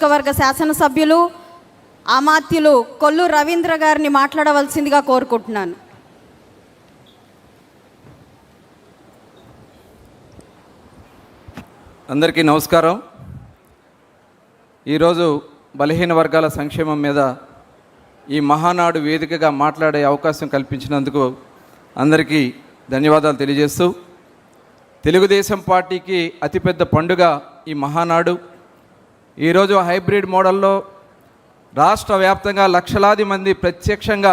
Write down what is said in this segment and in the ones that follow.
నియోజకవర్గ శాసనసభ్యులు అమాత్యులు కొల్లు రవీంద్ర గారిని మాట్లాడవలసిందిగా కోరుకుంటున్నాను. అందరికీ నమస్కారం. ఈరోజు బలహీన వర్గాల సంక్షేమం మీద ఈ మహానాడు వేదికగా మాట్లాడే అవకాశం కల్పించినందుకు అందరికీ ధన్యవాదాలు తెలియజేస్తూ, తెలుగుదేశం పార్టీకి అతిపెద్ద పండుగ ఈ మహానాడు. ఈరోజు హైబ్రిడ్ మోడల్లో రాష్ట్ర వ్యాప్తంగా లక్షలాది మంది ప్రత్యక్షంగా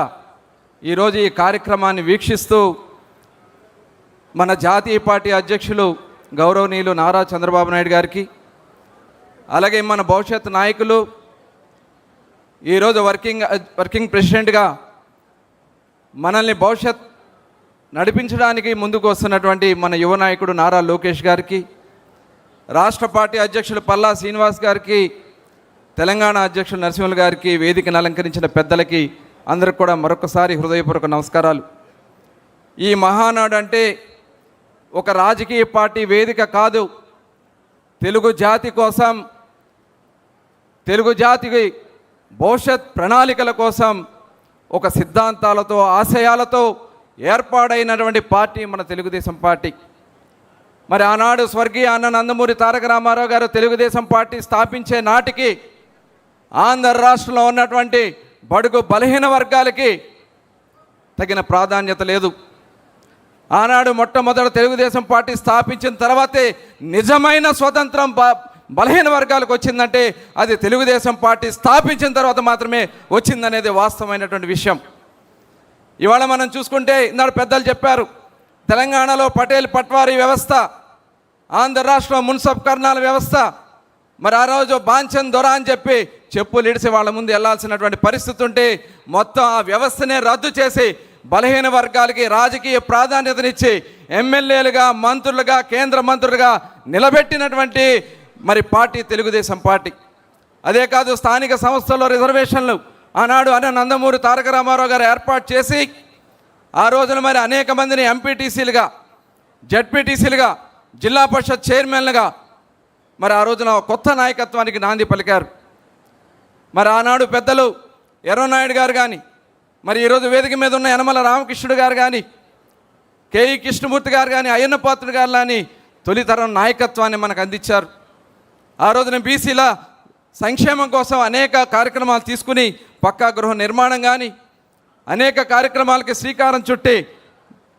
ఈరోజు ఈ కార్యక్రమాన్ని వీక్షిస్తూ మన జాతీయ పార్టీ అధ్యక్షులు గౌరవనీయులు నారా చంద్రబాబు నాయుడు గారికి, అలాగే మన భవిష్యత్ నాయకులు ఈరోజు వర్కింగ్ ప్రెసిడెంట్గా మనల్ని భవిష్యత్ నడిపించడానికి ముందుకు వస్తున్నటువంటి మన యువ నాయకుడు నారా లోకేష్ గారికి, రాష్ట్ర పార్టీ అధ్యక్షులు పల్లా శ్రీనివాస్ గారికి, తెలంగాణ అధ్యక్షులు నరసింహులు గారికి, వేదికను అలంకరించిన పెద్దలకి అందరికి కూడా మరొకసారి హృదయపూర్వక నమస్కారాలు. ఈ మహానాడు అంటే ఒక రాజకీయ పార్టీ వేదిక కాదు, తెలుగు జాతి కోసం, తెలుగు జాతికి భవిష్యత్ ప్రణాళికల కోసం ఒక సిద్ధాంతాలతో ఆశయాలతో ఏర్పాడైనటువంటి పార్టీ మన తెలుగుదేశం పార్టీ. మరి ఆనాడు స్వర్గీయ అన్న నందమూరి తారక రామారావు గారు తెలుగుదేశం పార్టీ స్థాపించే నాటికి ఆంధ్ర రాష్ట్రంలో ఉన్నటువంటి బడుగు బలహీన వర్గాలకి తగిన ప్రాధాన్యత లేదు. ఆనాడు మొట్టమొదట తెలుగుదేశం పార్టీ స్థాపించిన తర్వాతే నిజమైన స్వతంత్రం బలహీన వర్గాలకు వచ్చిందంటే అది తెలుగుదేశం పార్టీ స్థాపించిన తర్వాత మాత్రమే వచ్చిందనేది వాస్తవమైనటువంటి విషయం. ఇవాళ మనం చూసుకుంటే ఇందాక పెద్దలు చెప్పారు, తెలంగాణలో పటేల్ పట్వారీ వ్యవస్థ, ఆంధ్ర రాష్ట్రంలో మున్సబ్ కర్నాల వ్యవస్థ. మరి ఆ రోజు బాంచన్ దొర అని చెప్పి చెప్పులు ఇడిసి వాళ్ళ ముందు వెళ్లాల్సినటువంటి పరిస్థితి ఉంటే మొత్తం ఆ వ్యవస్థనే రద్దు చేసి బలహీన వర్గాలకి రాజకీయ ప్రాధాన్యతనిచ్చి ఎమ్మెల్యేలుగా, మంత్రులుగా, కేంద్ర మంత్రులుగా నిలబెట్టినటువంటి మరి పార్టీ తెలుగుదేశం పార్టీ. అదే కాదు, స్థానిక సంస్థల్లో రిజర్వేషన్లు ఆనాడు అన్న నందమూరి తారక రామారావు గారు ఏర్పాటు చేసి ఆ రోజున మరి అనేక మందిని ఎంపీటీసీలుగా, జడ్పీటీసీలుగా, జిల్లా పరిషత్ చైర్మన్లుగా మరి ఆ రోజున కొత్త నాయకత్వానికి నాంది పలికారు. మరి ఆనాడు పెద్దలు ఎర్రనాయుడు గారు కానీ, మరి ఈరోజు వేదిక మీద ఉన్న యనమల రామకృష్ణుడు గారు కానీ, కేఈ కృష్ణమూర్తి గారు కానీ, అయ్యన్న పాత్రుడు గారు కానీ తొలితరం నాయకత్వాన్ని మనకు అందించారు. ఆ రోజున బీసీల సంక్షేమం కోసం అనేక కార్యక్రమాలు తీసుకుని పక్కా గృహ నిర్మాణం కానీ అనేక కార్యక్రమాలకి శ్రీకారం చుట్టి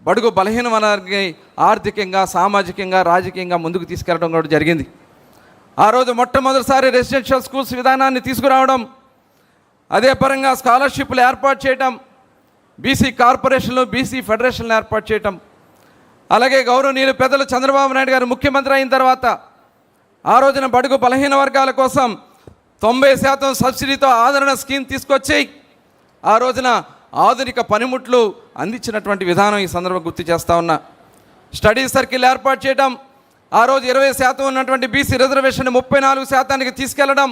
బడుగు బలహీన వర్గాన్ని ఆర్థికంగా, సామాజికంగా, రాజకీయంగా ముందుకు తీసుకెళ్ళడం కూడా జరిగింది. ఆ రోజు మొట్టమొదటిసారి రెసిడెన్షియల్ స్కూల్స్ విధానాన్ని తీసుకురావడం, అదే పరంగా స్కాలర్షిప్లు ఏర్పాటు చేయటం, బీసీ కార్పొరేషన్లు, బీసీ ఫెడరేషన్లు ఏర్పాటు చేయటం, అలాగే గౌరవనీయులు పెద్దలు చంద్రబాబు నాయుడు గారు ముఖ్యమంత్రి అయిన తర్వాత ఆ రోజున బడుగు బలహీన వర్గాల కోసం 90% సబ్సిడీతో ఆదరణ స్కీమ్ తీసుకొచ్చి ఆ రోజున ఆధునిక పనిముట్లు అందించినటువంటి విధానం ఈ సందర్భంగా గుర్తు చేస్తూ ఉన్నా. స్టడీ సర్కిల్ ఏర్పాటు చేయడం, ఆ రోజు 20% ఉన్నటువంటి బీసీ రిజర్వేషన్ 34%కి తీసుకెళ్లడం,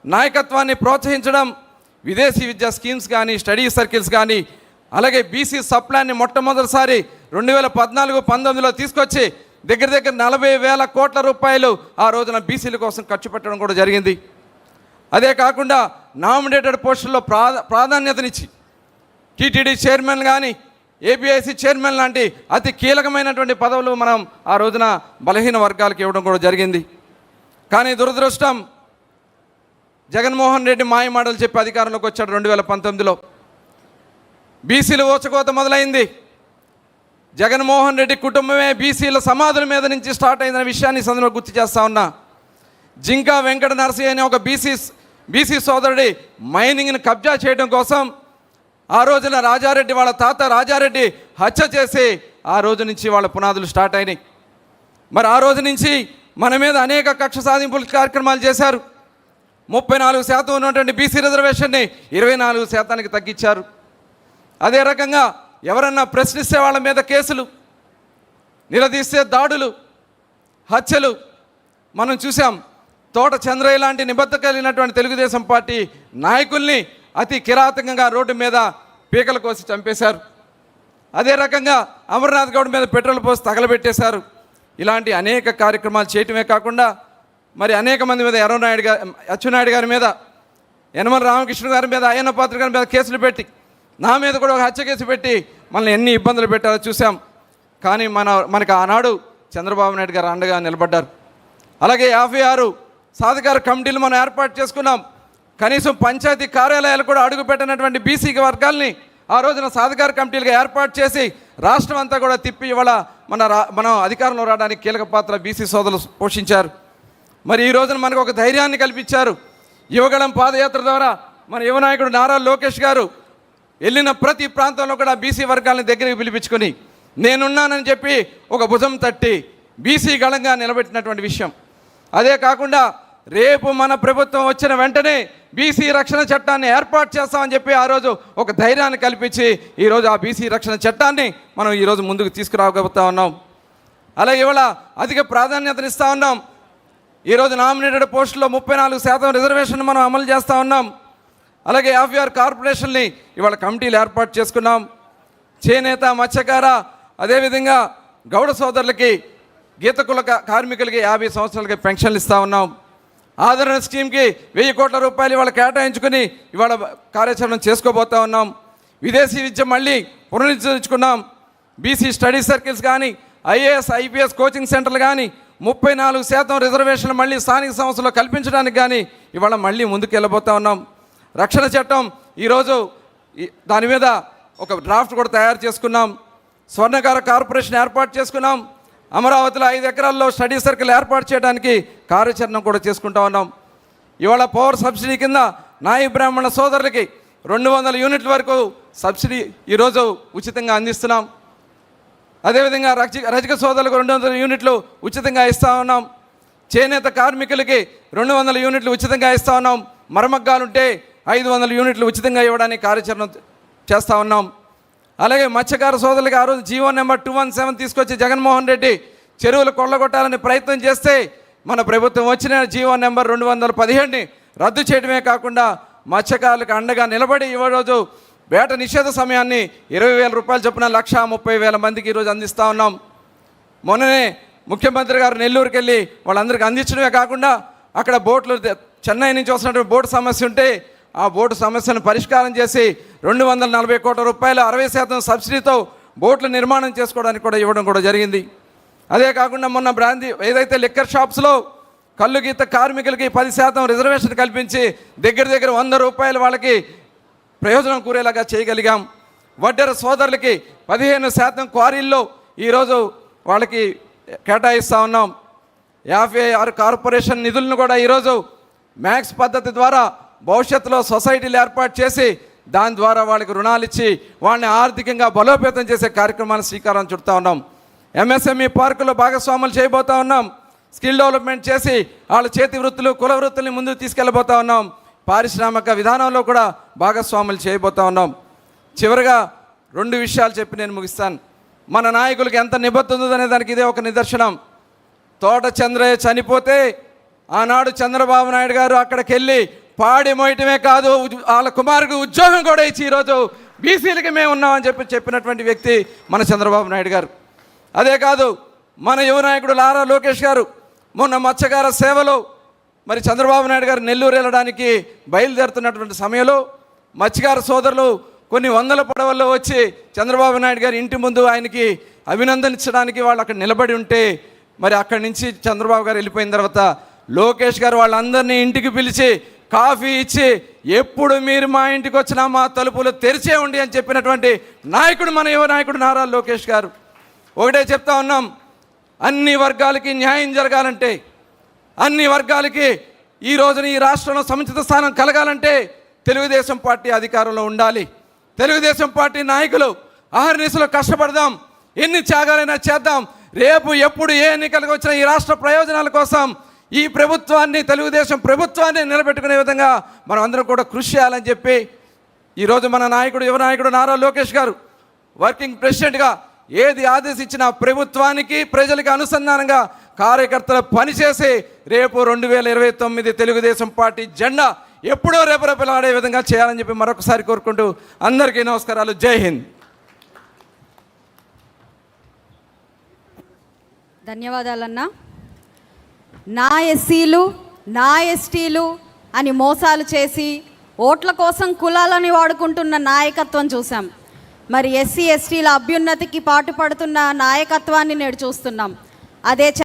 నాయకత్వాన్ని ప్రోత్సహించడం, విదేశీ విద్యా స్కీమ్స్ కానీ, స్టడీ సర్కిల్స్ కానీ, అలాగే బీసీ సప్లాన్ని మొట్టమొదటిసారి 2014-19లో తీసుకొచ్చి దగ్గర 40,000 కోట్ల రూపాయలు ఆ రోజున బీసీల కోసం ఖర్చు పెట్టడం కూడా జరిగింది. అదే కాకుండా నామినేటెడ్ పోస్టుల్లో ప్రాధాన్యతనిచ్చి టీటీడీ చైర్మన్ కానీ, ఏపీఐసి చైర్మన్ లాంటి అతి కీలకమైనటువంటి పదవులు మనం ఆ రోజున బలహీన వర్గాలకు ఇవ్వడం కూడా జరిగింది. కానీ దురదృష్టం, జగన్మోహన్ రెడ్డి మాయమాటలు చెప్పి అధికారంలోకి వచ్చాడు 2019లో. బీసీలు ఊచకోత మొదలైంది. జగన్మోహన్ రెడ్డి కుటుంబమే బీసీల సమాధుల మీద నుంచి స్టార్ట్ అయిన విషయాన్ని సందర్భంగా గుర్తు చేస్తా ఉన్నా. జింకా వెంకట నరసయ్య అనే ఒక బీసీ సోదరుడి మైనింగ్ని కబ్జా చేయడం కోసం ఆ రోజున రాజారెడ్డి వాళ్ళ తాత రాజారెడ్డి హత్య చేసి ఆ రోజు నుంచి వాళ్ళ పునాదులు స్టార్ట్ అయినాయి. మరి ఆ రోజు నుంచి మన మీద అనేక కక్ష సాధింపుల కార్యక్రమాలు చేశారు. 34% ఉన్నటువంటి బీసీ రిజర్వేషన్ని 24%కి తగ్గించారు. అదే రకంగా ఎవరన్నా ప్రశ్నిస్తే వాళ్ళ మీద కేసులు, నిలదీస్తే దాడులు, హత్యలు మనం చూసాం. తోట చంద్రయ్య లాంటి నిబద్ధత కలిగినటువంటి తెలుగుదేశం పార్టీ నాయకుల్ని అతి కిరాతకంగా రోడ్డు మీద పీకల కోసి చంపేశారు. అదే రకంగా అమర్నాథ్ గౌడ్ మీద పెట్రోల్ పోసి తగలబెట్టేశారు. ఇలాంటి అనేక కార్యక్రమాలు చేయటమే కాకుండా మరి అనేక మంది మీద ఎర్రనాయుడు గారి అచ్చెన్నాయుడు గారి మీద, యనమల రామకృష్ణ గారి మీద, అయ్యన్న పాత్ర గారి మీద కేసులు పెట్టి, నా మీద కూడా ఒక హత్య కేసు పెట్టి మనల్ని ఎన్ని ఇబ్బందులు పెట్టారో చూసాం. కానీ మనకు ఆనాడు చంద్రబాబు నాయుడు గారు అండగా నిలబడ్డారు. అలాగే 56 సాధికార కమిటీలు మనం ఏర్పాటు చేసుకున్నాం. కనీసం పంచాయతీ కార్యాలయాలు కూడా అడుగు పెట్టినటువంటి బీసీ వర్గాల్ని ఆ రోజున సాధికార కమిటీలుగా ఏర్పాటు చేసి రాష్ట్రం అంతా కూడా తిప్పి ఇవాళ మనం అధికారంలో రావడానికి కీలక పాత్ర బీసీ సోదరులు పోషించారు. మరి ఈ రోజున మనకు ఒక ధైర్యాన్ని కల్పించారు. యువగళం పాదయాత్ర ద్వారా మన యువ నాయకుడు నారా లోకేష్ గారు వెళ్ళిన ప్రతి ప్రాంతంలో కూడా బీసీ వర్గాలను దగ్గరికి పిలిపించుకొని నేనున్నానని చెప్పి ఒక భుజం తట్టి బీసీ గళంగా నిలబెట్టినటువంటి విషయం. అదే కాకుండా రేపు మన ప్రభుత్వం వచ్చిన వెంటనే బీసీ రక్షణ చట్టాన్ని ఏర్పాటు చేస్తామని చెప్పి ఆ రోజు ఒక ధైర్యాన్ని కల్పించి ఈరోజు ఆ బీసీ రక్షణ చట్టాన్ని మనం ఈరోజు ముందుకు తీసుకురాగలుగుతా ఉన్నాం. అలాగే ఇవాళ అధిక ప్రాధాన్యతనిస్తూ ఉన్నాం. ఈరోజు నామినేటెడ్ పోస్టుల్లో 34% రిజర్వేషన్ మనం అమలు చేస్తూ ఉన్నాం. అలాగే 56 కార్పొరేషన్ని ఇవాళ కమిటీలు ఏర్పాటు చేసుకున్నాం. చేనేత, మత్స్యకార, అదేవిధంగా గౌడ సోదరులకి, గీత కుల కార్మికులకి 50 సంవత్సరాలకి పెన్షన్లు ఇస్తూ ఉన్నాం. ఆదరణ స్కీమ్కి 1000 కోట్ల రూపాయలు ఇవాళ కేటాయించుకుని ఇవాళ కార్యాచరణ చేసుకోబోతా ఉన్నాం. విదేశీ విద్య మళ్ళీ పునరుద్ధరించుకున్నాం. బీసీ స్టడీ సర్కిల్స్ కానీ, ఐఏఎస్, ఐపీఎస్ కోచింగ్ సెంటర్లు కానీ 34% రిజర్వేషన్లు మళ్ళీ స్థానిక సంస్థలో కల్పించడానికి కానీ ఇవాళ మళ్ళీ ముందుకు వెళ్ళబోతా ఉన్నాం. రక్షణ చట్టం ఈరోజు దాని మీద ఒక డ్రాఫ్ట్ కూడా తయారు చేసుకున్నాం. స్వర్ణకార కార్పొరేషన్ ఏర్పాటు చేసుకున్నాం. అమరావతిలో 5 ఎకరాల్లో స్టడీ సర్కిల్ ఏర్పాటు చేయడానికి కార్యాచరణ కూడా చేసుకుంటా ఉన్నాం. ఇవాళ పవర్ సబ్సిడీ కింద నాయి బ్రాహ్మణ సోదరులకి 200 యూనిట్ల వరకు సబ్సిడీ ఈరోజు ఉచితంగా అందిస్తున్నాం. అదేవిధంగా రజక సోదరులకు 200 యూనిట్లు ఉచితంగా ఇస్తూ ఉన్నాం. చేనేత కార్మికులకి 200 యూనిట్లు ఉచితంగా ఇస్తూ ఉన్నాం. మరమగ్గాలుంటే 500 యూనిట్లు ఉచితంగా ఇవ్వడానికి కార్యాచరణ చేస్తూ ఉన్నాం. అలాగే మత్స్యకార సోదరులకి ఆ రోజు జీవో నెంబర్ 217 తీసుకొచ్చి జగన్మోహన్ రెడ్డి చెరువులు కొల్లగొట్టాలని ప్రయత్నం చేస్తే మన ప్రభుత్వం వచ్చిన జీవో నెంబర్ 217ని రద్దు చేయడమే కాకుండా మత్స్యకారులకు అండగా నిలబడి ఈరోజు వేట నిషేధ సమయాన్ని 20,000 రూపాయలు చొప్పున 130,000 మందికి ఈరోజు అందిస్తూ ఉన్నాం. మొన్ననే ముఖ్యమంత్రి గారు నెల్లూరుకి వెళ్ళి వాళ్ళందరికీ అందించడమే కాకుండా అక్కడ బోట్లు చెన్నై నుంచి వస్తున్నటువంటి బోటు సమస్య ఉంటే ఆ బోటు సమస్యను పరిష్కారం చేసి 240 కోట్ల రూపాయలు 60% సబ్సిడీతో బోట్ల నిర్మాణం చేసుకోవడానికి కూడా ఇవ్వడం కూడా జరిగింది. అదే కాకుండా మొన్న బ్రాంతి ఏదైతే లిక్కర్ షాప్స్లో కళ్ళు గీత కార్మికులకి 10% రిజర్వేషన్ కల్పించి దగ్గర 100 రూపాయలు వాళ్ళకి ప్రయోజనం కూరేలాగా చేయగలిగాం. వడ్డెర సోదరులకి 15% క్వారీల్లో ఈరోజు వాళ్ళకి కేటాయిస్తూ ఉన్నాం. 56 కార్పొరేషన్ నిధులను కూడా ఈరోజు మ్యాక్స్ పద్ధతి ద్వారా భవిష్యత్తులో సొసైటీలు ఏర్పాటు చేసి దాని ద్వారా వాళ్ళకి రుణాలు ఇచ్చి వాళ్ళని ఆర్థికంగా బలోపేతం చేసే కార్యక్రమాన్ని శ్రీకారం చుడతా ఉన్నాం. ఎంఎస్ఎంఈ పార్కులో భాగస్వాములు చేయబోతా ఉన్నాం. స్కిల్ డెవలప్మెంట్ చేసి వాళ్ళ చేతి వృత్తులు, కుల వృత్తుల్ని ముందుకు తీసుకెళ్ళబోతా ఉన్నాం. పారిశ్రామిక విధానంలో కూడా భాగస్వాములు చేయబోతా ఉన్నాం. చివరిగా 2 విషయాలు చెప్పి నేను ముగిస్తాను. మన నాయకులకు ఎంత నిబద్ధత ఉందనే దానికి ఇదే ఒక నిదర్శనం. తోట చంద్రయ్య చనిపోతే ఆనాడు చంద్రబాబు నాయుడు గారు అక్కడికి వెళ్ళి పాడి మోయటమే కాదు, వాళ్ళ కుమారుడికి ఉద్యోగం కూడా ఇచ్చి ఈరోజు బీసీలకి మేము ఉన్నామని చెప్పినటువంటి వ్యక్తి మన చంద్రబాబు నాయుడు గారు. అదే కాదు, మన యువ నాయకుడు నారా లోకేష్ గారు మొన్న మత్స్యకార సేవలో మరి చంద్రబాబు నాయుడు గారు నెల్లూరు వెళ్ళడానికి బయలుదేరుతున్నటువంటి సమయంలో మత్స్యకార సోదరులు కొన్ని వందల పడవల్లో వచ్చి చంద్రబాబు నాయుడు గారి ఇంటి ముందు ఆయనకి అభినందనించడానికి వాళ్ళు అక్కడ నిలబడి ఉంటే మరి అక్కడి నుంచి చంద్రబాబు గారు వెళ్ళిపోయిన తర్వాత లోకేష్ గారు వాళ్ళందరినీ ఇంటికి పిలిచి కాఫీ ఇచ్చి ఎప్పుడు మీరు మా ఇంటికి వచ్చినా మా తలుపులు తెరిచే ఉండి అని చెప్పినటువంటి నాయకుడు మన యువ నాయకుడు నారా లోకేష్ గారు. ఒకటే చెప్తా ఉన్నాం, అన్ని వర్గాలకి న్యాయం జరగాలంటే, అన్ని వర్గాలకి ఈ రోజున ఈ రాష్ట్రంలో సముచిత స్థానం కలగాలంటే తెలుగుదేశం పార్టీ అధికారంలో ఉండాలి. తెలుగుదేశం పార్టీ నాయకులు అహర్నిశలో కష్టపడదాం, ఎన్ని త్యాగాలైనా చేద్దాం. రేపు ఎప్పుడు ఏ ఎన్నికలకు వచ్చినా ఈ రాష్ట్ర ప్రయోజనాల కోసం ఈ ప్రభుత్వాన్ని, తెలుగుదేశం ప్రభుత్వాన్ని నిలబెట్టుకునే విధంగా మనం అందరం కూడా కృషి చేయాలని చెప్పి ఈరోజు మన నాయకుడు, యువ నాయకుడు నారా లోకేష్ గారు వర్కింగ్ ప్రెసిడెంట్గా ఏది ఆదేశించినా ప్రభుత్వానికి, ప్రజలకి అనుసంధానంగా కార్యకర్తలు పనిచేసి రేపు 2029 తెలుగుదేశం పార్టీ జెండా ఎప్పుడో రేపరేపలాడే విధంగా చేయాలని చెప్పి మరొకసారి కోరుకుంటూ అందరికీ నమస్కారాలు. జై హింద్. ధన్యవాదాలన్నా. నా ఎస్సీలు, నా ఎస్టీలు అని మోసాలు చేసి ఓట్ల కోసం కులాలని వాడుకుంటున్న నాయకత్వం చూసాం. మరి ఎస్సీ ఎస్టీల అభ్యున్నతికి పాటుపడుతున్న నాయకత్వాన్ని నేడు చూస్తున్నాం. అదే